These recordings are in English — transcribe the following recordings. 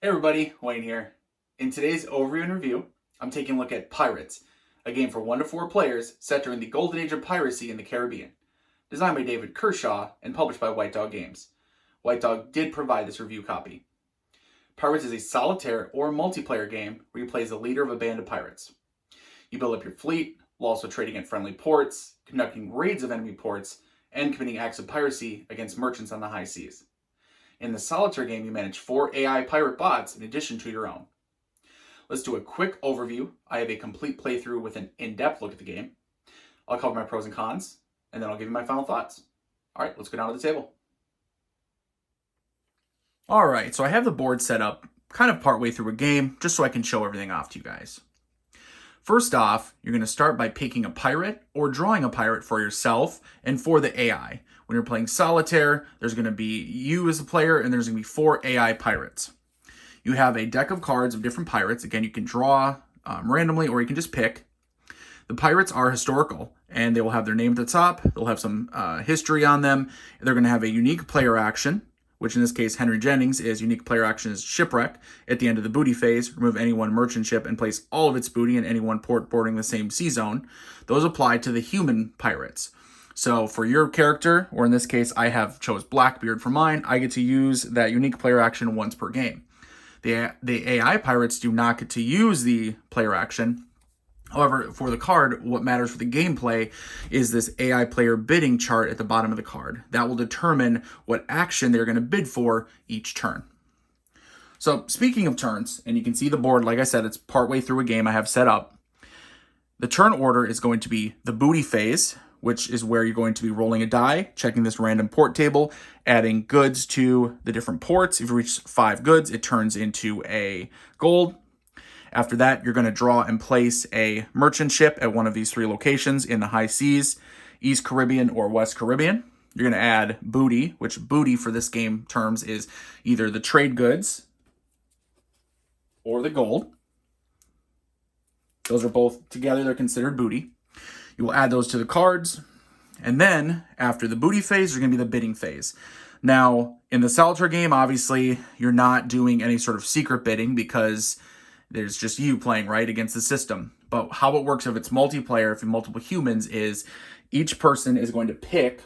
Hey everybody, Wayne here. In today's overview and review, I'm taking a look at Pirates, a game for 1 to 4 players set during the golden age of piracy in the Caribbean. Designed by David Kershaw and published by White Dog Games. White Dog did provide this review copy. Pirates is a solitaire or multiplayer game where you play as the leader of a band of pirates. You build up your fleet while also trading at friendly ports, conducting raids of enemy ports, and committing acts of piracy against merchants on the high seas. In the solitaire game, you manage 4 AI pirate bots in addition to your own. Let's do a quick overview. I have a complete playthrough with an in-depth look at the game. I'll cover my pros and cons, and then I'll give you my final thoughts. All right, let's go down to the table. All right, so I have the board set up kind of partway through a game, just so I can show everything off to you guys. First off, you're going to start by picking a pirate or drawing a pirate for yourself and for the AI. When you're playing solitaire, there's going to be you as a player, and there's going to be 4 AI pirates. You have a deck of cards of different pirates. Again, you can draw randomly, or you can just pick. The pirates are historical, and they will have their name at the top. They'll have some history on them. They're going to have a unique player action, which in this case, Henry Jennings, is unique player action is shipwreck. At the end of the booty phase, remove any one merchant ship and place all of its booty in any one port bordering the same sea zone. Those apply to the human pirates. So for your character, or in this case, I have chose Blackbeard for mine, I get to use that unique player action once per game. The AI pirates do not get to use the player action. However, for the card, what matters for the gameplay is this AI player bidding chart at the bottom of the card. That will determine what action they're going to bid for each turn. So speaking of turns, and you can see the board, like I said, it's partway through a game I have set up. The turn order is going to be the booty phase, which is where you're going to be rolling a die, checking this random port table, adding goods to the different ports. If you reach 5 goods, it turns into a gold. After that, you're going to draw and place a merchant ship at one of these 3 locations in the high seas, East Caribbean or West Caribbean. You're going to add booty, which booty for this game terms is either the trade goods or the gold. Those are both together, they're considered booty. You will add those to the cards, and then after the booty phase, there's going to be the bidding phase. Now, in the solitaire game, obviously, you're not doing any sort of secret bidding because there's just you playing, right, against the system. But how it works if it's multiplayer, if you're multiple humans, is each person is going to pick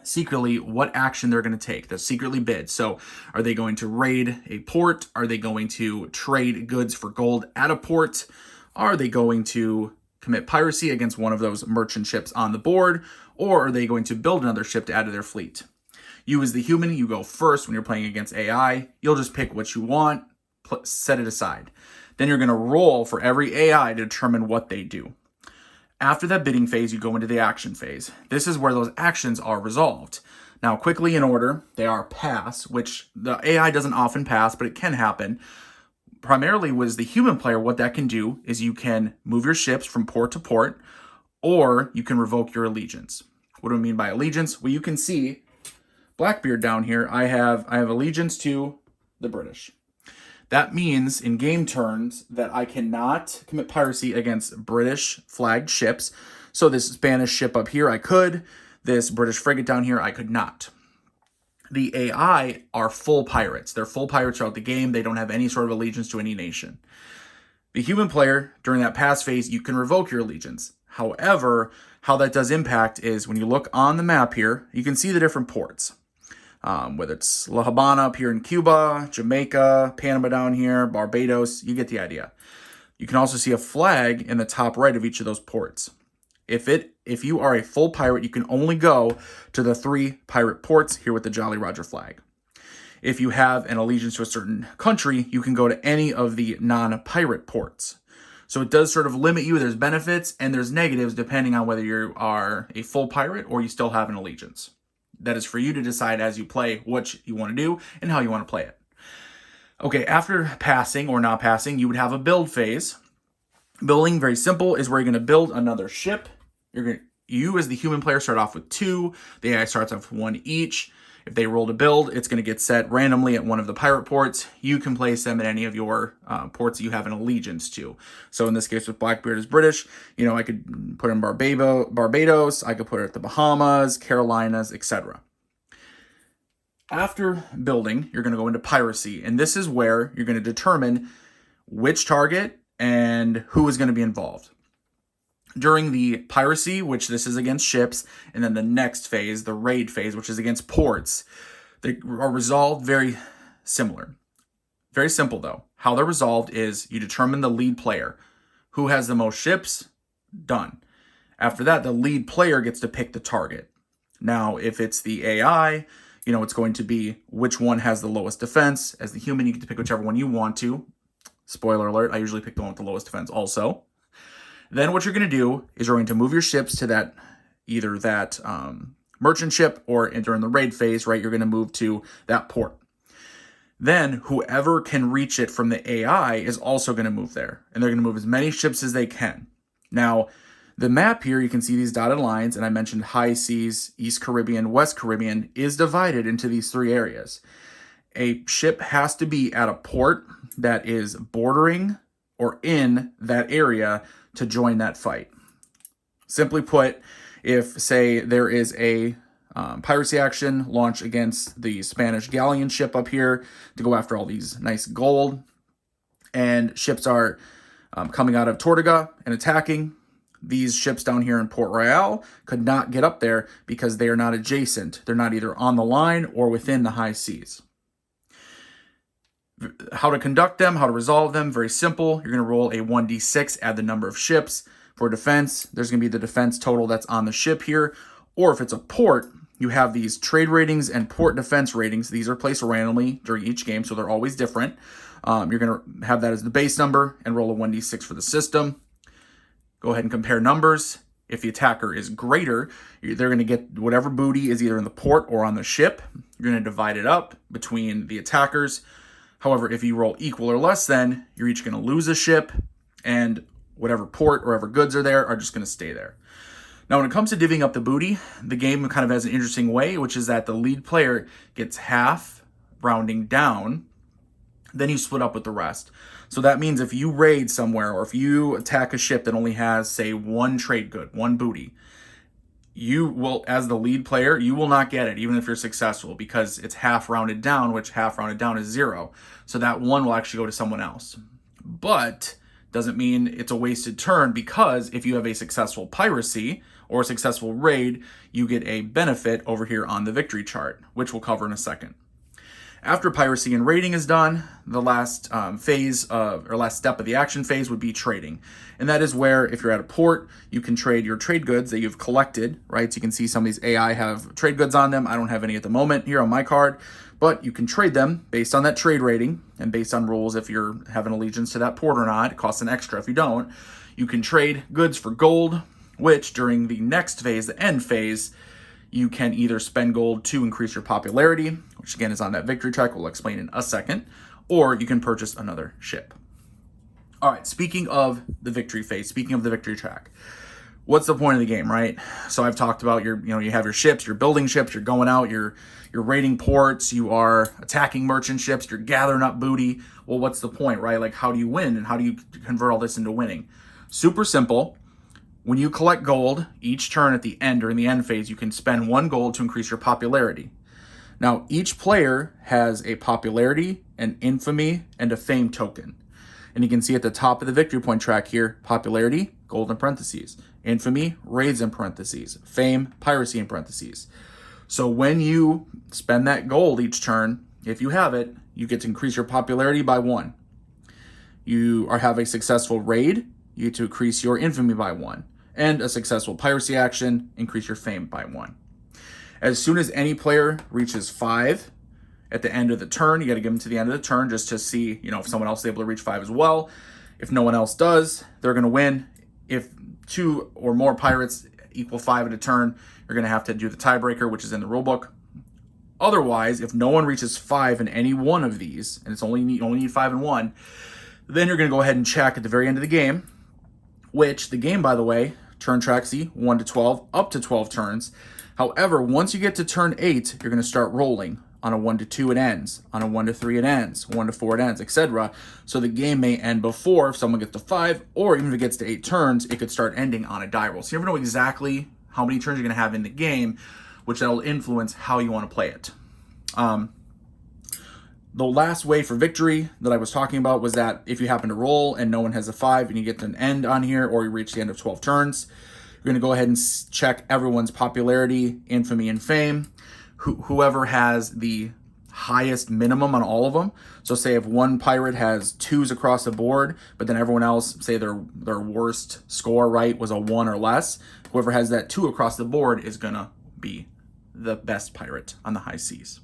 secretly what action they're going to take. They'll secretly bid. So are they going to raid a port? Are they going to trade goods for gold at a port? Are they going to commit piracy against one of those merchant ships on the board? Or are they going to build another ship to add to their fleet? You as the human, you go first when you're playing against AI. You'll just pick what you want, set it aside. Then you're going to roll for every AI to determine what they do. After that bidding phase, you go into the action phase. This is where those actions are resolved. Now, quickly in order, they are pass, which the AI doesn't often pass, but it can happen. Primarily was the human player, what that can do is you can move your ships from port to port, or you can revoke your allegiance. What do I mean by allegiance? Well, you can see Blackbeard down here. I have allegiance to the British. That means in game turns that I cannot commit piracy against British flagged ships. So this Spanish ship up here, I could. This British frigate down here, I could not. The AI are full pirates. They're full pirates throughout the game. They don't have any sort of allegiance to any nation. The human player, during that pass phase, you can revoke your allegiance. However, how that does impact is when you look on the map here, you can see the different ports. Whether it's La Habana up here in Cuba, Jamaica, Panama down here, Barbados, you get the idea. You can also see a flag in the top right of each of those ports. If you are a full pirate, you can only go to the 3 pirate ports here with the Jolly Roger flag. If you have an allegiance to a certain country, you can go to any of the non-pirate ports. So it does sort of limit you. There's benefits and there's negatives depending on whether you are a full pirate or you still have an allegiance. That is for you to decide as you play what you want to do and how you want to play it. Okay, after passing or not passing, you would have a build phase. Building, very simple, is where you're going to build another ship. You as the human player start off with 2. The AI starts off with 1 each. If they roll to build, it's going to get set randomly at one of the pirate ports. You can place them at any of your ports that you have an allegiance to. So in this case, with Blackbeard is British, I could put in Barbados, I could put it at the Bahamas, Carolinas, etc. After building, you're going to go into Piracy, and this is where you're going to determine which target and who is going to be involved. During the Piracy, which this is against ships, and then the next phase, the raid phase, which is against ports, they are resolved very similar. Very simple, though. How they're resolved is you determine the lead player. Who has the most ships? Done. After that, the lead player gets to pick the target. Now, if it's the AI, it's going to be which one has the lowest defense. As the human, you get to pick whichever one you want to. Spoiler alert, I usually pick the one with the lowest defense also. Then what you're going to do is you're going to move your ships to either that merchant ship, or during the raid phase, right, you're going to move to that port. Then whoever can reach it from the AI is also going to move there. And they're going to move as many ships as they can. Now, the map here, you can see these dotted lines, and I mentioned high seas, East Caribbean, West Caribbean, is divided into these 3 areas. A ship has to be at a port that is bordering or in that area to join that fight. Simply put, if, say, there is a piracy action launched against the Spanish galleon ship up here to go after all these nice gold, and ships are coming out of Tortuga and attacking, these ships down here in Port Royal could not get up there because they are not adjacent. They're not either on the line or within the high seas. How to conduct them, how to resolve them, very simple. You're going to roll a 1d6, add the number of ships. For defense, there's going to be the defense total that's on the ship here. Or if it's a port, you have these trade ratings and port defense ratings. These are placed randomly during each game, so they're always different. You're going to have that as the base number and roll a 1d6 for the system. Go ahead and compare numbers. If the attacker is greater, they're going to get whatever booty is either in the port or on the ship. You're going to divide it up between the attackers. However, if you roll equal or less than, you're each going to lose a ship, and whatever port or whatever goods are there are just going to stay there. Now, when it comes to divvying up the booty, the game kind of has an interesting way, which is that the lead player gets half, rounding down, then you split up with the rest. So that means if you raid somewhere, or if you attack a ship that only has, say, 1 trade good, 1 booty, you will, as the lead player, you will not get it, even if you're successful, because it's half rounded down, which half rounded down is 0. So that 1 will actually go to someone else. But doesn't mean it's a wasted turn, because if you have a successful piracy or a successful raid, you get a benefit over here on the victory chart, which we'll cover in a second. After piracy and raiding is done, the last last step of the action phase would be trading. And that is where, if you're at a port, you can trade your trade goods that you've collected, right? So you can see some of these AI have trade goods on them. I don't have any at the moment here on my card, but you can trade them based on that trade rating and based on rules. If you're having allegiance to that port or not, it costs an extra if you don't. You can trade goods for gold, which during the next phase, the end phase, you can either spend gold to increase your popularity, which again is on that victory track, we'll explain in a second, or you can purchase another ship. All right, speaking of the victory phase, speaking of the victory track, what's the point of the game, right? So I've talked about you have your ships, you're building ships, you're going out, you're raiding ports, you are attacking merchant ships, you're gathering up booty. Well, what's the point, right? Like, how do you win, and how do you convert all this into winning? Super simple. When you collect gold, each turn at the end or in the end phase, you can spend 1 gold to increase your popularity. Now, each player has a popularity, an infamy, and a fame token. And you can see at the top of the victory point track here, popularity, gold in parentheses, infamy, raids in parentheses, fame, piracy in parentheses. So when you spend that gold each turn, if you have it, you get to increase your popularity by 1. You have a successful raid, you get to increase your infamy by 1. And a successful piracy action, increase your fame by 1. As soon as any player reaches 5 at the end of the turn, you got to give them to the end of the turn just to see, if someone else is able to reach 5 as well. If no one else does, they're going to win. If 2 or more pirates equal 5 at a turn, you're going to have to do the tiebreaker, which is in the rulebook. Otherwise, if no one reaches 5 in any one of these, and you only need 5 in one, then you're going to go ahead and check at the very end of the game, which the game, by the way, turn track, see, 1 to 12, up to 12 turns. However, once you get to turn 8, you're going to start rolling. On a 1 to 2, it ends. On a 1 to 3, it ends. 1 to 4, it ends, etc. So the game may end before if someone gets to 5, or even if it gets to 8 turns, it could start ending on a die roll. So you never know exactly how many turns you're going to have in the game, which that'll influence how you want to play it. The last way for victory that I was talking about was that if you happen to roll and no one has a 5 and you get to an end on here, or you reach the end of 12 turns, you're going to go ahead and check everyone's popularity, infamy, and fame. Whoever has the highest minimum on all of them. So say if one pirate has 2s across the board, but then everyone else, say their worst score, right, was a 1 or less, whoever has that 2 across the board is going to be the best pirate on the high seas.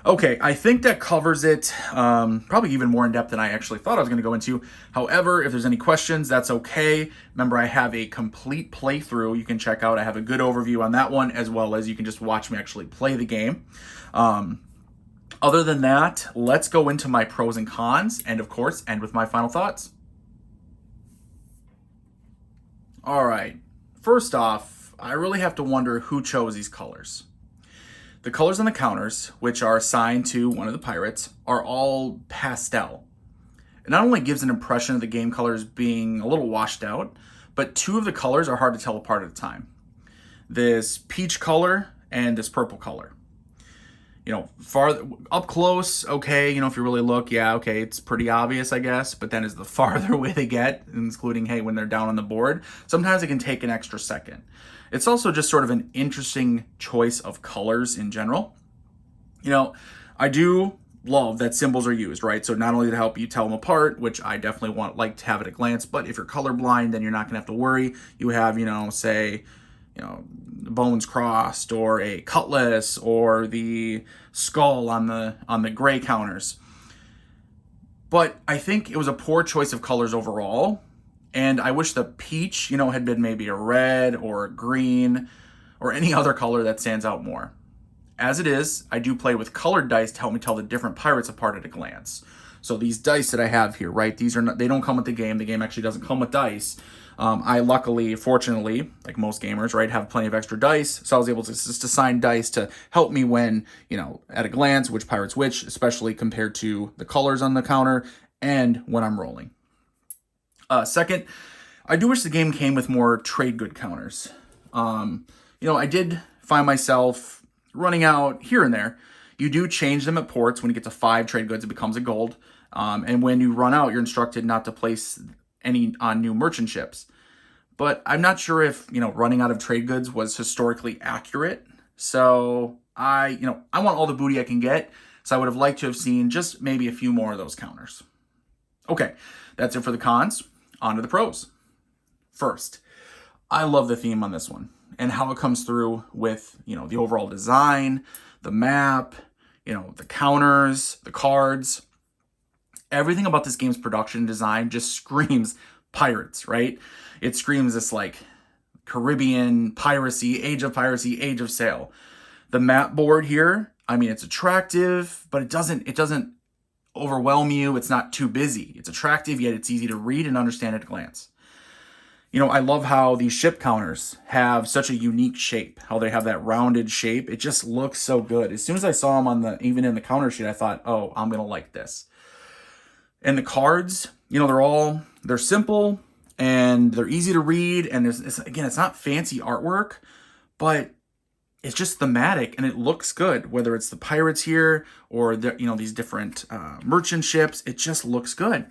Okay, I think that covers it, probably even more in depth than I actually thought I was going to go into. However, if there's any questions, that's okay. Remember, I have a complete playthrough you can check out. I have a good overview on that one, as well as you can just watch me actually play the game. Other than that, let's go into my pros and cons, and of course, end with my final thoughts. All right, first off, I really have to wonder who chose these colors. The colors on the counters, which are assigned to one of the pirates, are all pastel. It not only gives an impression of the game colors being a little washed out, but 2 of the colors are hard to tell apart at a time. This peach color and this purple color. You know, far up close, okay, you know, if you really look, yeah, okay, it's pretty obvious, I guess, but then as the farther away they get, including, hey, when they're down on the board, sometimes it can take an extra second. It's also just sort of an interesting choice of colors in general. You know, I do love that symbols are used, right? So not only to help you tell them apart, which I definitely like to have at a glance, but if you're colorblind, then you're not gonna have to worry. You have, you know, say, you know, bones crossed, or a cutlass, or the skull on the gray counters. But I think it was a poor choice of colors overall. And I wish the peach, you know, had been maybe a red or a green or any other color that stands out more. As it is, I do play with colored dice to help me tell the different pirates apart at a glance. So these dice that I have here, right, these are not, they don't come with the game. The game actually doesn't come with dice. I luckily, fortunately, like most gamers, right, have plenty of extra dice. So I was able to just assign dice to help me when, you know, at a glance, which pirate's which, especially compared to the colors on the counter and when I'm rolling. Second, I do wish the game came with more trade good counters. You know, I did find myself running out here and there. You do change them at ports. When you get to 5 trade goods, it becomes a gold. And when you run out, you're instructed not to place any on new merchant ships. But I'm not sure if, you know, running out of trade goods was historically accurate. So I want all the booty I can get. So I would have liked to have seen just maybe a few more of those counters. Okay, that's it for the cons. On to the pros. First, I love the theme on this one and how it comes through with, you know, the overall design, the map, you know, the counters, the cards. Everything about this game's production design just screams pirates, right? It screams this like Caribbean piracy, age of sail. The map board here, I mean, it's attractive, but it doesn't overwhelm you. It's not too busy. It's attractive, yet it's easy to read and understand at a glance. You know, I love how these ship counters have such a unique shape, how they have that rounded shape. It just looks so good. As soon as I saw them even in the counter sheet, I thought, oh, I'm going to like this. And the cards, you know, they're simple and they're easy to read. And it's not fancy artwork, but it's just thematic and it looks good, whether it's the pirates here or these different merchant ships. It just looks good.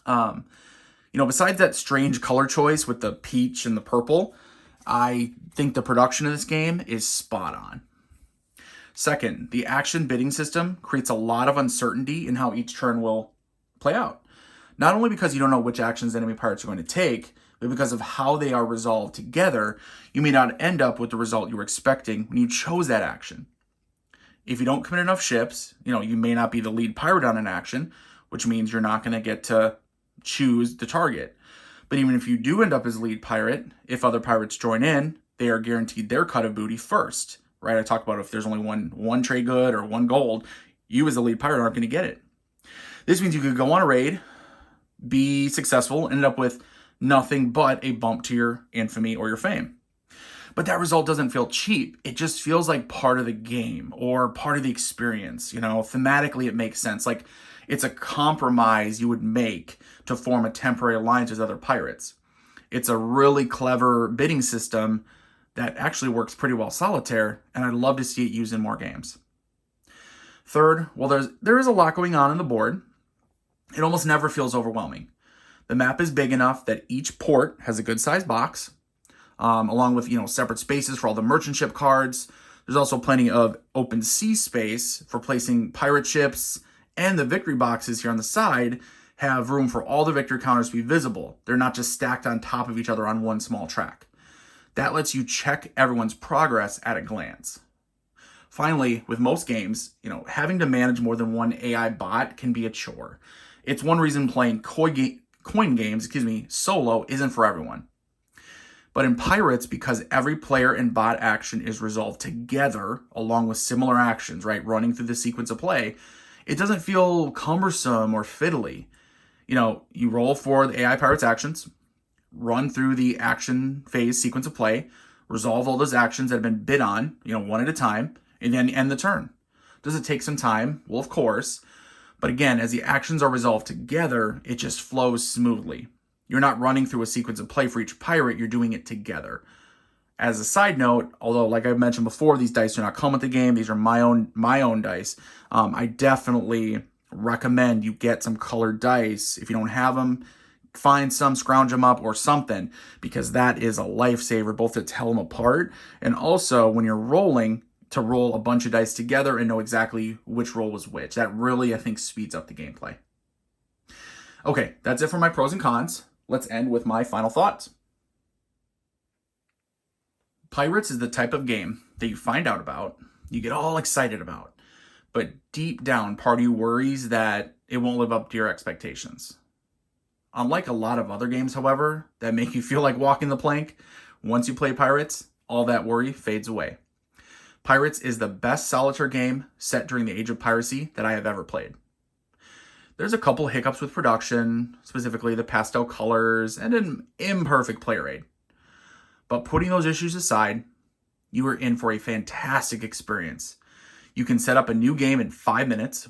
Besides that strange color choice with the peach and the purple, I think the production of this game is spot on. Second, the action bidding system creates a lot of uncertainty in how each turn will play out. Not only because you don't know which actions enemy pirates are going to take, but because of how they are resolved together, you may not end up with the result you were expecting when you chose that action. If you don't commit enough ships, you may not be the lead pirate on an action, which means you're not going to get to choose the target. But even if you do end up as lead pirate, if other pirates join in, they are guaranteed their cut of booty first, right? I talked about if there's only one trade good or one gold, you as the lead pirate aren't going to get it. This means you could go on a raid, be successful, end up with nothing but a bump to your infamy or your fame. But that result doesn't feel cheap. It just feels like part of the game or part of the experience. Thematically it makes sense. Like it's a compromise you would make to form a temporary alliance with other pirates. It's a really clever bidding system that actually works pretty well solitaire, and I'd love to see it used in more games. Third, well, there is a lot going on the board. It almost never feels overwhelming. The map is big enough that each port has a good-sized box, along with separate spaces for all the merchant ship cards. There's also plenty of open sea space for placing pirate ships, and the victory boxes here on the side have room for all the victory counters to be visible. They're not just stacked on top of each other on one small track. That lets you check everyone's progress at a glance. Finally, with most games, having to manage more than one AI bot can be a chore. It's one reason playing coin games, solo isn't for everyone. But in Pirates, because every player and bot action is resolved together, along with similar actions, right, running through the sequence of play, it doesn't feel cumbersome or fiddly. You roll for the AI Pirates actions, run through the action phase sequence of play, resolve all those actions that have been bid on, one at a time, and then end the turn. Does it take some time? Well, of course. But again, as the actions are resolved together, it just flows smoothly. You're not running through a sequence of play for each pirate, you're doing it together. As a side note, although like I mentioned before, these dice do not come with the game, these are my own dice. I definitely recommend you get some colored dice. If you don't have them, find some, scrounge them up or something, because that is a lifesaver, both to tell them apart and also when you're rolling, to roll a bunch of dice together and know exactly which roll was which. That really, I think, speeds up the gameplay. Okay, that's it for my pros and cons. Let's end with my final thoughts. Pirates is the type of game that you find out about, you get all excited about, but deep down, part of you worries that it won't live up to your expectations. Unlike a lot of other games, however, that make you feel like walking the plank, once you play Pirates, all that worry fades away. Pirates is the best solitaire game set during the age of piracy that I have ever played. There's a couple hiccups with production, specifically the pastel colors and an imperfect player aid. But putting those issues aside, you are in for a fantastic experience. You can set up a new game in 5 minutes,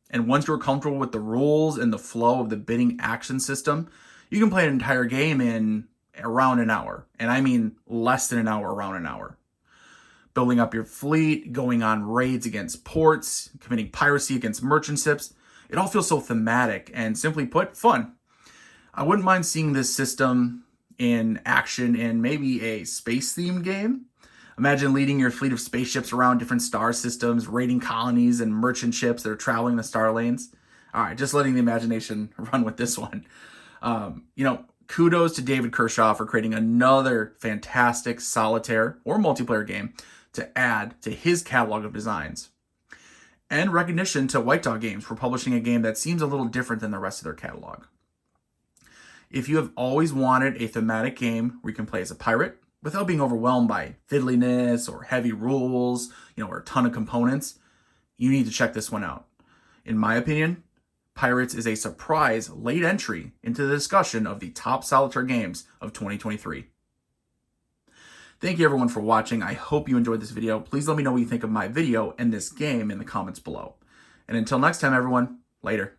and once you're comfortable with the rules and the flow of the bidding action system, you can play an entire game in around an hour. And I mean less than an hour, around an hour. Building up your fleet, going on raids against ports, committing piracy against merchant ships. It all feels so thematic and, simply put, fun. I wouldn't mind seeing this system in action in maybe a space-themed game. Imagine leading your fleet of spaceships around different star systems, raiding colonies and merchant ships that are traveling the star lanes. All right, just letting the imagination run with this one. Kudos to David Kershaw for creating another fantastic solitaire or multiplayer game to add to his catalog of designs. And recognition to White Dog Games for publishing a game that seems a little different than the rest of their catalog. If you have always wanted a thematic game where you can play as a pirate without being overwhelmed by fiddliness or heavy rules, or a ton of components, you need to check this one out. In my opinion, Pirates is a surprise late entry into the discussion of the top solitaire games of 2023. Thank you everyone for watching. I hope you enjoyed this video. Please let me know what you think of my video and this game in the comments below. And until next time, everyone, later.